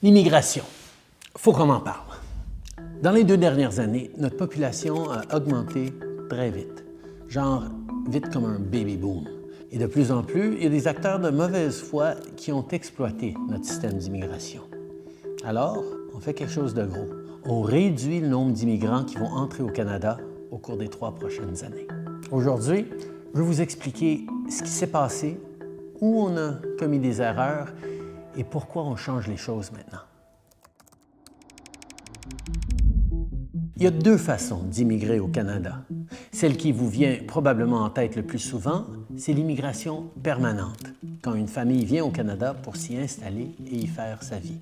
L'immigration. Faut qu'on en parle. Dans les 2 dernières années, notre population a augmenté très vite. Genre vite comme un baby boom. Et de plus en plus, il y a des acteurs de mauvaise foi qui ont exploité notre système d'immigration. Alors, on fait quelque chose de gros. On réduit le nombre d'immigrants qui vont entrer au Canada au cours des 3 prochaines années. Aujourd'hui, je vais vous expliquer ce qui s'est passé, où on a commis des erreurs et pourquoi on change les choses maintenant. Il y a 2 façons d'immigrer au Canada. Celle qui vous vient probablement en tête le plus souvent, c'est l'immigration permanente, quand une famille vient au Canada pour s'y installer et y faire sa vie.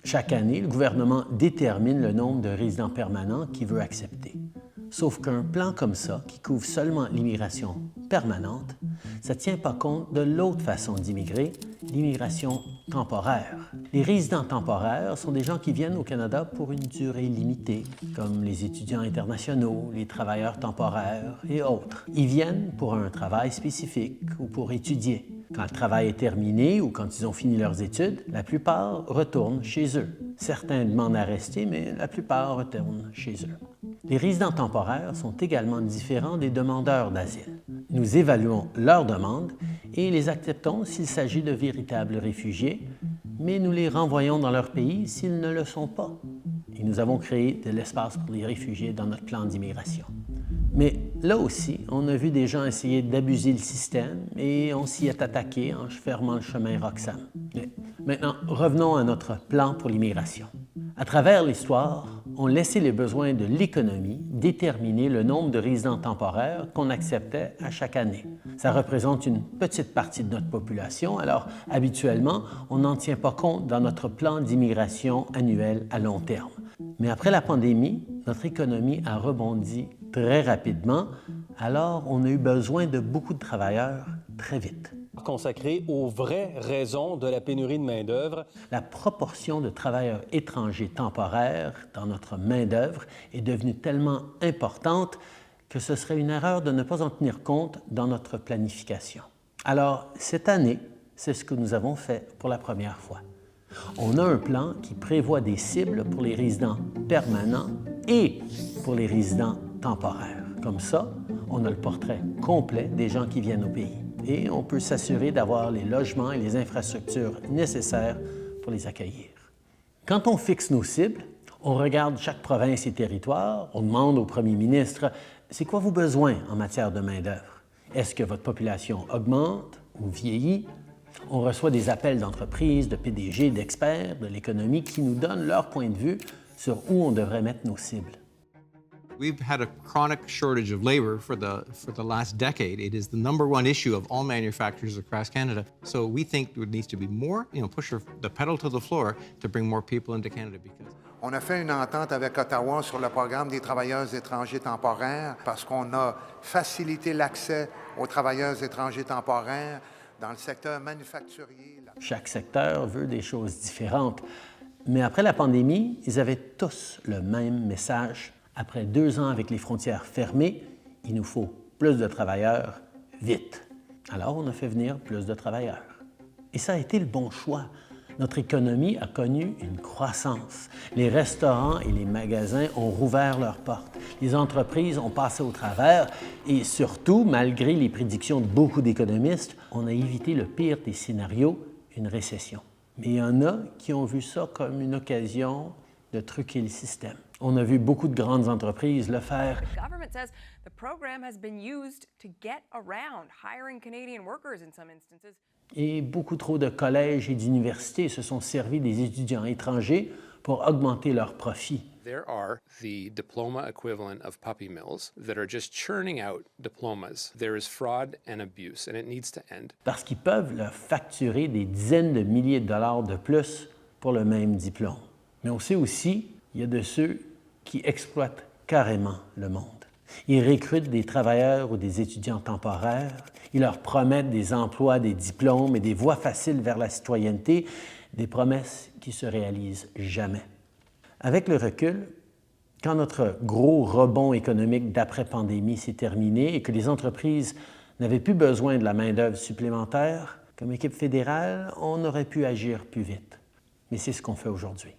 Chaque année, le gouvernement détermine le nombre de résidents permanents qu'il veut accepter. Sauf qu'un plan comme ça, qui couvre seulement l'immigration permanente, ça ne tient pas compte de l'autre façon d'immigrer, l'immigration temporaire. Les résidents temporaires sont des gens qui viennent au Canada pour une durée limitée, comme les étudiants internationaux, les travailleurs temporaires et autres. Ils viennent pour un travail spécifique ou pour étudier. Quand le travail est terminé ou quand ils ont fini leurs études, la plupart retournent chez eux. Certains demandent à rester, mais la plupart retournent chez eux. Les résidents temporaires sont également différents des demandeurs d'asile. Nous évaluons leurs demandes et les acceptons s'il s'agit de véritables réfugiés, mais nous les renvoyons dans leur pays s'ils ne le sont pas. Et nous avons créé de l'espace pour les réfugiés dans notre plan d'immigration. Mais là aussi, on a vu des gens essayer d'abuser le système et on s'y est attaqué en fermant le chemin Roxham. Mais maintenant, revenons à notre plan pour l'immigration. À travers l'histoire, on laissait les besoins de l'économie déterminer le nombre de résidents temporaires qu'on acceptait à chaque année. Ça représente une petite partie de notre population, alors habituellement, on n'en tient pas compte dans notre plan d'immigration annuel à long terme. Mais après la pandémie, notre économie a rebondi très rapidement, alors on a eu besoin de beaucoup de travailleurs très vite. Consacré aux vraies raisons de la pénurie de main-d'œuvre. La proportion de travailleurs étrangers temporaires dans notre main-d'œuvre est devenue tellement importante que ce serait une erreur de ne pas en tenir compte dans notre planification. Alors, cette année, c'est ce que nous avons fait pour la première fois. On a un plan qui prévoit des cibles pour les résidents permanents et pour les résidents temporaires. Comme ça, on a le portrait complet des gens qui viennent au pays et on peut s'assurer d'avoir les logements et les infrastructures nécessaires pour les accueillir. Quand on fixe nos cibles, on regarde chaque province et territoire, on demande au premier ministre « C'est quoi vos besoins en matière de main-d'œuvre? Est-ce que votre population augmente ou vieillit? » On reçoit des appels d'entreprises, de PDG, d'experts de l'économie qui nous donnent leur point de vue sur où on devrait mettre nos cibles. We've had a chronic shortage of labor for the last decade. It is the #1 issue of all manufacturers across Canada. So we think there needs to be more, push the pedal to the floor to bring more people into Canada because. On a fait une entente avec Ottawa sur le programme des travailleurs étrangers temporaires parce qu'on a facilité l'accès aux travailleurs étrangers temporaires dans le secteur manufacturier. Chaque secteur veut des choses différentes. Mais après la pandémie, ils avaient tous le même message. Après 2 ans avec les frontières fermées, il nous faut plus de travailleurs vite. Alors, on a fait venir plus de travailleurs. Et ça a été le bon choix. Notre économie a connu une croissance. Les restaurants et les magasins ont rouvert leurs portes. Les entreprises ont passé au travers et surtout, malgré les prédictions de beaucoup d'économistes, on a évité le pire des scénarios, une récession. Mais il y en a qui ont vu ça comme une occasion de truquer le système. On a vu beaucoup de grandes entreprises le faire. The government says the program has been used to get around hiring Canadian workers in some instances. Et beaucoup trop de collèges et d'universités se sont servis des étudiants étrangers pour augmenter leurs profits. There are the diploma equivalent of puppy mills that are just churning out diplomas. There is fraud and abuse, and it needs to end. Parce qu'ils peuvent leur facturer des dizaines de milliers de dollars de plus pour le même diplôme. Mais on sait aussi qu'il y a de ceux qui exploitent carrément le monde. Ils recrutent des travailleurs ou des étudiants temporaires, ils leur promettent des emplois, des diplômes et des voies faciles vers la citoyenneté, des promesses qui ne se réalisent jamais. Avec le recul, quand notre gros rebond économique d'après-pandémie s'est terminé et que les entreprises n'avaient plus besoin de la main-d'œuvre supplémentaire, comme équipe fédérale, on aurait pu agir plus vite. Mais c'est ce qu'on fait aujourd'hui.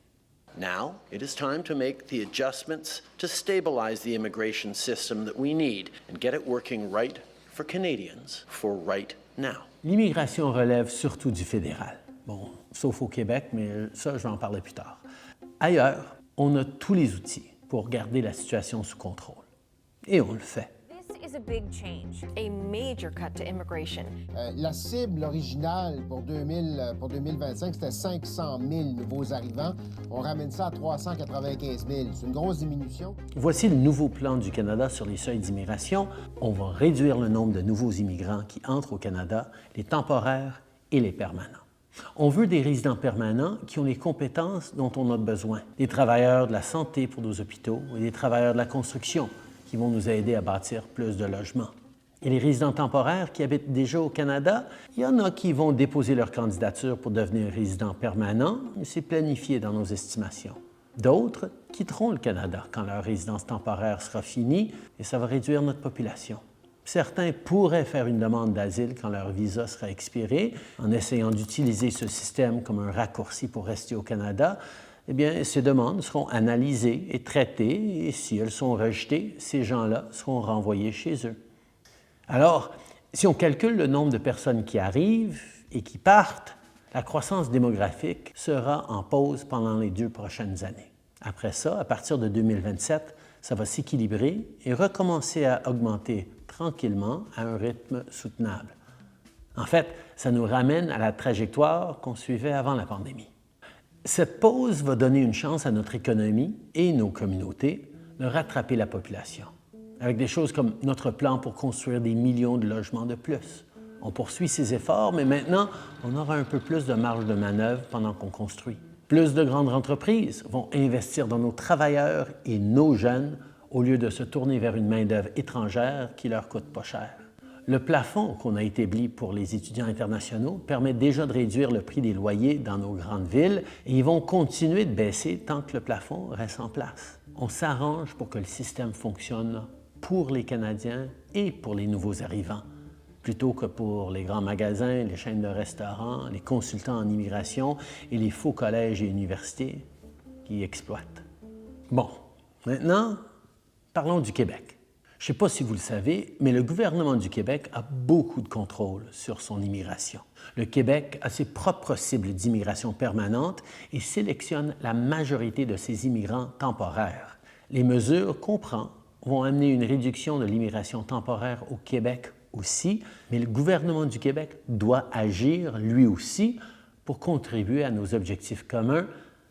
Now, it is time to make the adjustments to stabilize the immigration system that we need and get it working right for Canadians for right now. L'immigration relève surtout du fédéral. Bon, sauf au Québec, mais ça, je vais en parler plus tard. Ailleurs, on a tous les outils pour garder la situation sous contrôle. Et on le fait. This is a big change, a major cut to immigration. La cible originale pour 2025, c'était 500 000 nouveaux arrivants. On ramène ça à 395 000. C'est une grosse diminution. Voici le nouveau plan du Canada sur les seuils d'immigration. On va réduire le nombre de nouveaux immigrants qui entrent au Canada, les temporaires et les permanents. On veut des résidents permanents qui ont les compétences dont on a besoin. Des travailleurs de la santé pour nos hôpitaux et des travailleurs de la construction qui vont nous aider à bâtir plus de logements. Et les résidents temporaires qui habitent déjà au Canada, il y en a qui vont déposer leur candidature pour devenir résidents permanents, mais c'est planifié dans nos estimations. D'autres quitteront le Canada quand leur résidence temporaire sera finie et ça va réduire notre population. Certains pourraient faire une demande d'asile quand leur visa sera expiré, en essayant d'utiliser ce système comme un raccourci pour rester au Canada. Eh bien, ces demandes seront analysées et traitées, et si elles sont rejetées, ces gens-là seront renvoyés chez eux. Alors, si on calcule le nombre de personnes qui arrivent et qui partent, la croissance démographique sera en pause pendant les 2 prochaines années. Après ça, à partir de 2027, ça va s'équilibrer et recommencer à augmenter tranquillement à un rythme soutenable. En fait, ça nous ramène à la trajectoire qu'on suivait avant la pandémie. Cette pause va donner une chance à notre économie et nos communautés de rattraper la population, avec des choses comme notre plan pour construire des millions de logements de plus. On poursuit ces efforts, mais maintenant, on aura un peu plus de marge de manœuvre pendant qu'on construit. Plus de grandes entreprises vont investir dans nos travailleurs et nos jeunes au lieu de se tourner vers une main-d'œuvre étrangère qui leur coûte pas cher. Le plafond qu'on a établi pour les étudiants internationaux permet déjà de réduire le prix des loyers dans nos grandes villes et ils vont continuer de baisser tant que le plafond reste en place. On s'arrange pour que le système fonctionne pour les Canadiens et pour les nouveaux arrivants, plutôt que pour les grands magasins, les chaînes de restaurants, les consultants en immigration et les faux collèges et universités qui exploitent. Bon, maintenant, parlons du Québec. Je ne sais pas si vous le savez, mais le gouvernement du Québec a beaucoup de contrôle sur son immigration. Le Québec a ses propres cibles d'immigration permanente et sélectionne la majorité de ses immigrants temporaires. Les mesures qu'on prend vont amener une réduction de l'immigration temporaire au Québec aussi, mais le gouvernement du Québec doit agir lui aussi pour contribuer à nos objectifs communs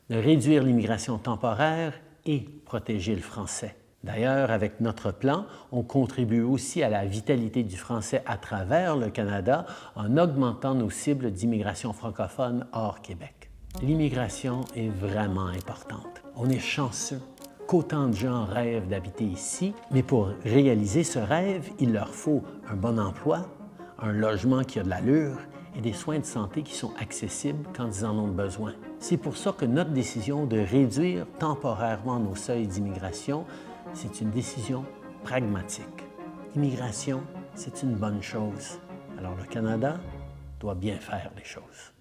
de réduire l'immigration temporaire et protéger le français. D'ailleurs, avec notre plan, on contribue aussi à la vitalité du français à travers le Canada en augmentant nos cibles d'immigration francophone hors Québec. L'immigration est vraiment importante. On est chanceux qu'autant de gens rêvent d'habiter ici, mais pour réaliser ce rêve, il leur faut un bon emploi, un logement qui a de l'allure et des soins de santé qui sont accessibles quand ils en ont besoin. C'est pour ça que notre décision de réduire temporairement nos seuils d'immigration, c'est une décision pragmatique. L'immigration, c'est une bonne chose. Alors le Canada doit bien faire les choses.